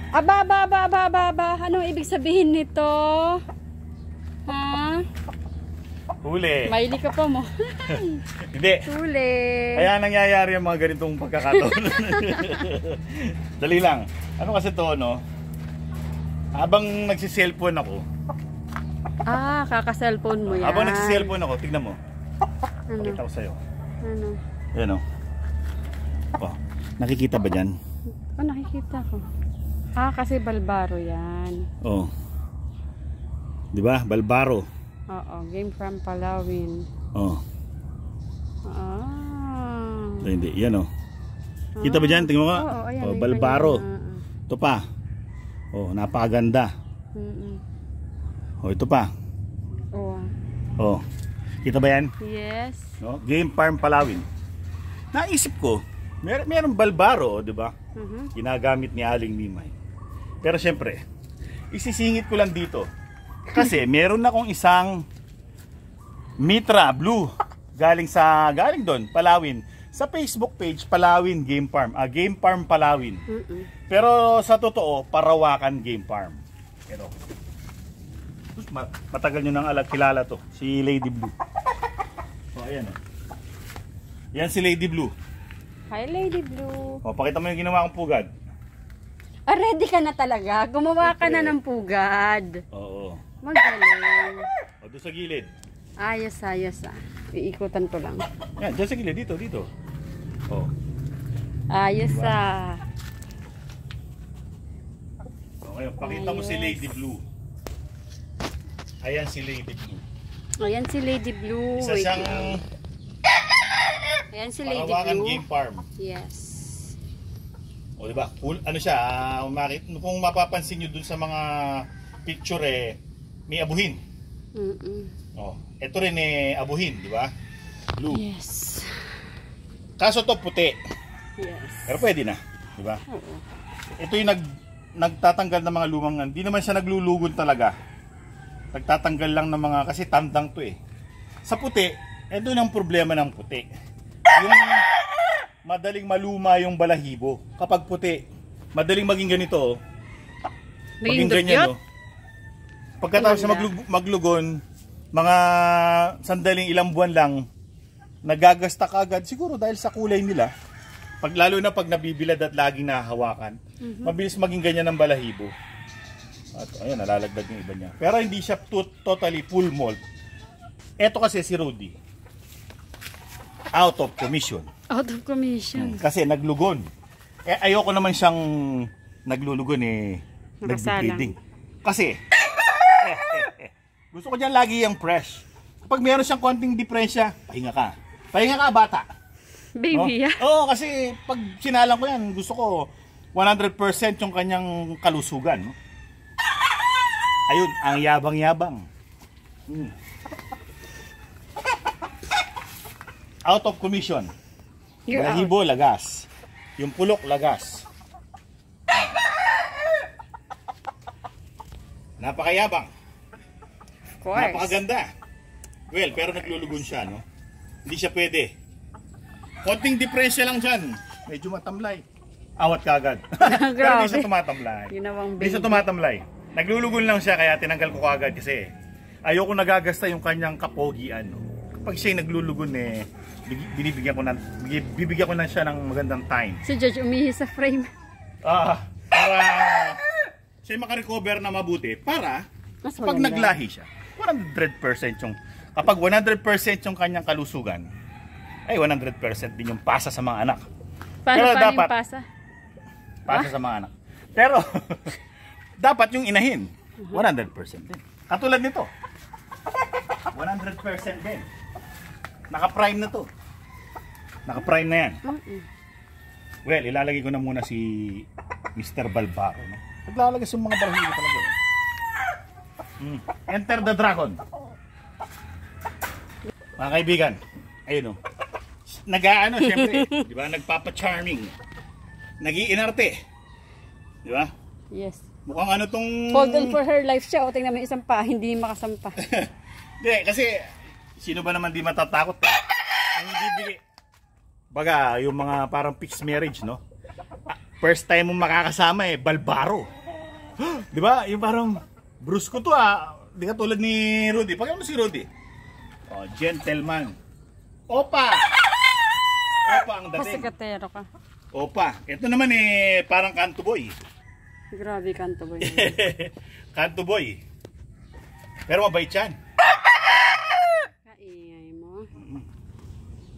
Aba, aba, aba, aba, aba, aba. Anong ibig sabihin nito? Ha? Huli. Maili ka pa mo. Hindi. Huli. Kaya nangyayari ang mga ganitong pagkakataon. Dali lang. Ano kasi to, no? Habang nagsiselfone ako. Ah, kaka-cellphone mo yan. Habang nagsiselfone ako, tignan mo. Ano? Pakita ko sa'yo. Ano? Ayan o. Oh, nakikita ba dyan? Oh, nakikita ko. Ah, kasi Balbaro yan. Oh. Di ba? Balbaro. Oo, game from Palawin. Oh. Ah. Hindi, yan o. Kita ba dyan? Tingnan mo nga. Oo, ayan, Oh, Balbaro. ayan. Ito pa. Oh, napakaganda. Oh, ito pa. Oh. Oh. Kita ba yan? Yes. No? Game Farm Palawin. Naisip ko, merong Balbaro, di ba? Ginagamit ni Aling Mimay. Pero syempre, isisingit ko lang dito. Kasi meron akong isang Mitra Blue galing doon, Palawin. Sa Facebook page, Palawin Game Farm. Game Farm Palawin. Pero sa totoo, Parawakan Game Farm. Pero matagal nyo nang kilala to, si Lady Blue. So ayan o. Yan si Lady Blue. Hi, Lady Blue. O, pakita mo yung ginawa kong pugad. Ah, ready ka na talaga. Gumawa ka na ng pugad. Oo. Magaling. O, doon sa gilid. Ayos, ayos ah. Iikutan ko lang. Yan, dyan sa gilid. Dito. O. Ayos Diba? ah. O, ngayon, pakita mo si Lady Blue. Ayan si Lady Blue. Ayan si Lady Blue. Isa Wait siyang lang. Ayan si Lady Parawakan Blue. Game Farm. Yes. O, diba? Cool. Ano siya, kung mapapansin nyo dun sa mga picture may abuhin. O, ito rin abuhin, di ba? Blue. Yes. Kaso to puti. Yes. Pero pwede na, di ba? Oo. Ito yung nagtatanggal ng mga lumang, hindi naman siya naglulugon talaga. Nagtatanggal lang ng mga, kasi tandang to Sa puti, ito yung problema ng puti. Yung madaling maluma yung balahibo. Kapag puti, madaling maging ganito. Maging ganyan. Pagkatapos na maglugon, mga sandaling ilang buwan lang, nagagasta kagad. Siguro dahil sa kulay nila. Lalo na pag nabibilad at laging nahahawakan, mabilis maging ganyan ang balahibo. At ayun, nalalagdag yung iba niya. Pero hindi siya totally full mold. Eto kasi si Rudy, out of commission. Out of commission. Kasi naglugon. Ayoko naman siyang naglulugon nagbibreeding. Kasi gusto ko diyan lagi yung fresh. Kapag meron siyang konting diferensya, pahinga ka. Pahinga ka, bata. Baby, Oo, kasi pag sinalang ko yan, gusto ko 100% yung kanyang kalusugan. No? Ayun, ang yabang-yabang. Out of commission. Balahibo, lagas. Yung pulok, lagas. Napakayabang. Of course. Napakaganda. Well, pero naglulugon siya, no? Hindi siya pwede. Konting diferensya lang dyan. Medyo matamlay. Awat kagad. Pero hindi siya tumatamlay. Hindi siya tumatamlay. Naglulugon lang siya, kaya tinanggal ko kagad kasi ayoko nagagasta yung kanyang kapogian. No? Kapag siya naglulugon bibigyan ko na siya ng magandang time. Si Judge umihi sa frame. Para siya makarecover na mabuti para pag naglahi siya, 100% yung kapag 100% yung kanyang kalusugan, ay 100% din yung pasa sa mga anak. Paano dapat yung pasa? Pasa sa mga anak. Pero dapat yung inahin 100% din. Katulad nito. 100% din. Naka-prime na to. Naka-prime na yan. Well, ilalagay ko na muna si Mr. Balbaro. No? Naglalagay yung mga balahibo talaga. Enter the dragon. Mga kaibigan, ayun o. Nag-aano, syempre, di ba? Nagpapa-charming. Nag-iinarte. Di ba? Yes. Mukhang ano tong... Hold on for her life siya. O, tingnan mo isang pa, hindi makasampa. Hindi, kasi sino ba naman di matatakot? Ang bibigay. Baga, yung mga parang fixed marriage, no? First time mong makakasama Balbaro. Di ba? Yung parang brusko to Di ka tulad ni Rudy. Pag ano si Rudy? Oh, gentleman. Opa! Opa ang dating. Pasikatero ka. Opa. Ito naman parang kanto boy. Grabe kanto boy. Kanto boy. Pero mabait yan. Kaingay mo.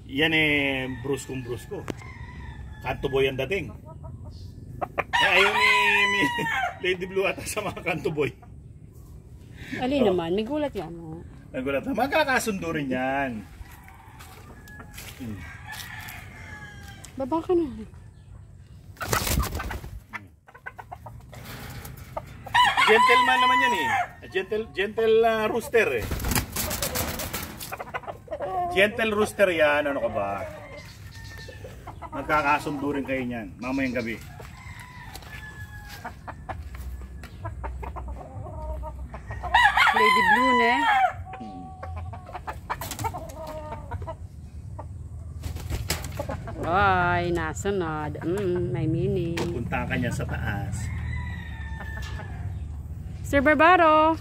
Yan bruskong-brusko. Kanto boy ang dating. Ayaw ni Lady Blue ata sa mga kanto boy. Ali naman, may gulat yan. Nagulat na. Magkakasundo rin yan. Baba ka na. Gentleman naman yan Gentle rooster Gentle rooster yan. Ano ka ba? Magkakasundo rin kayo niyan mamayang gabi. Lady Blue ne. Ay, nasunod. May meaning. Punta ka niya sa taas. Sir Barbaro.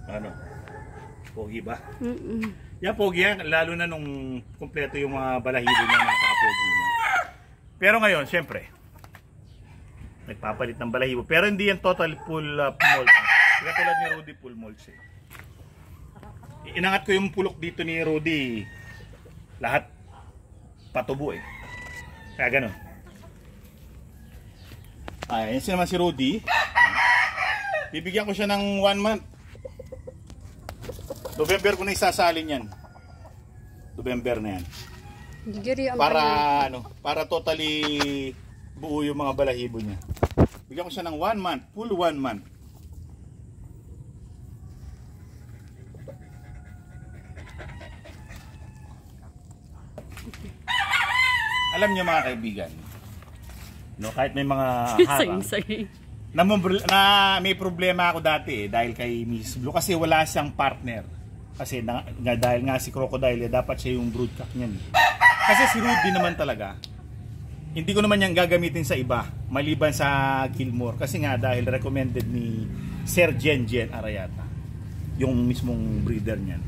Ano? Pogi ba? Mm-mm. Yan, pogi yan. Lalo na nung kumpleto yung mga balahibo niya, napaka-pogi niya. Pero ngayon, syempre, nagpapalit ng balahibo. Pero hindi yan total full molt. Kaya tulad ni Rudy, full molds Inangat ko yung pulok dito ni Rudy. Lahat patubo Kaya ganun. Yan si naman si Rudy. Bibigyan ko siya ng 1 month. November ko na isasalin yan. November na yan. Para totally buo yung mga balahibo niya. Bigyan ko siya ng 1 month, full 1 month. Alam niyo mga kaibigan, kahit may mga harang, na may problema ako dati dahil kay Miss Blue kasi wala siyang partner. Kasi dahil nga si Crocodile, dapat siya yung broodcock niyan. Kasi si Rudy naman talaga, hindi ko naman yan gagamitin sa iba, maliban sa Gilmore. Kasi nga dahil recommended ni Sir Jen Arayata, yung mismong breeder niyan,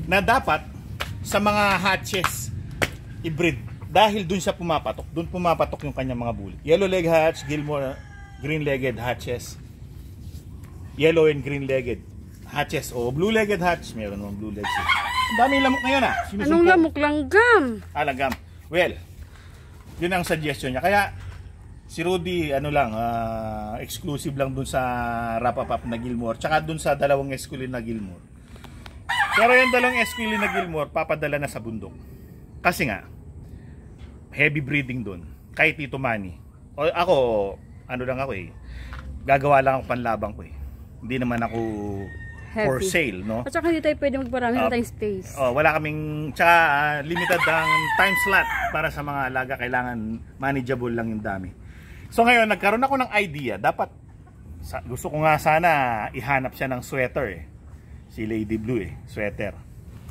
na dapat sa mga hatches i-breed. Dahil dun siya pumapatok yung kanyang mga bulik. Yellow leg hatch, Gilmore, green-legged hatches. Yellow and green-legged hatches. O blue-legged hatch, meron ng blue legs. Daming lamok ngayon Anong lamok? Langgam? Langgam. Well, yun ang suggestion niya. Kaya si Rudy, exclusive lang dun sa Rapapap na Gilmore. Tsaka dun sa dalawang esquilin na Gilmore. Pero yung dalawang esquilin na Gilmore, papadala na sa bundok. Kasi nga, heavy breeding doon. Kahit Tito Manny. O ako, gagawa lang ako panlabang ko Hindi naman ako heavy for sale, no? At saka hindi tayo pwede magparami na tayong space. Wala kaming, tsaka limited ang time slot para sa mga alaga. Kailangan manageable lang yung dami. So ngayon, nagkaroon ako ng idea. Dapat, gusto ko nga sana ihanap siya ng sweater Si Lady Blue sweater.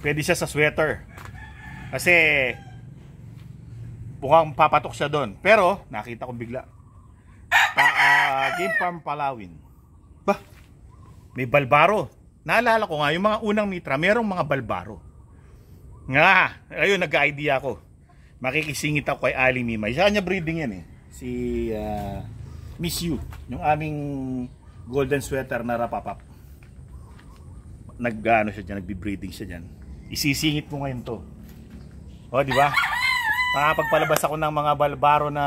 Pwede siya sa sweater. Kasi, mukhang papatok siya doon. Pero, nakita ko bigla. Game Farm Palawin. Bah, may balbaro. Naalala ko nga, yung mga unang mitra, merong mga balbaro. Ayun, nag-idea ako. Makikisingit ako kay Ali Mimay. Saan niya breeding yan Si Miss You. Yung aming golden sweater na Rapapap. Nagbi-breeding siya dyan. Isisingit mo ngayon to. O, di ba? Makapagpalabas ako ng mga balbaro na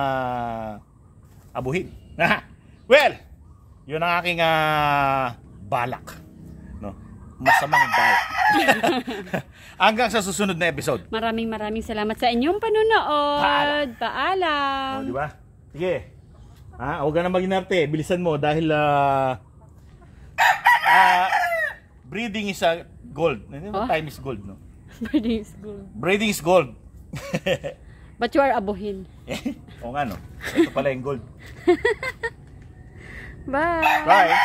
abuhin. Well, yun ang aking balak. No? Masamang balak. Hanggang sa susunod na episode. Maraming salamat sa inyong panonood. Paalam. O, di ba? Sige. Huwag ka na mag-inarte. Bilisan mo dahil breeding is gold. Time is gold, no? Breeding is gold. Breeding is gold. But you are abuhin. O nga, no? Ito pala yung gold. Bye. Bye.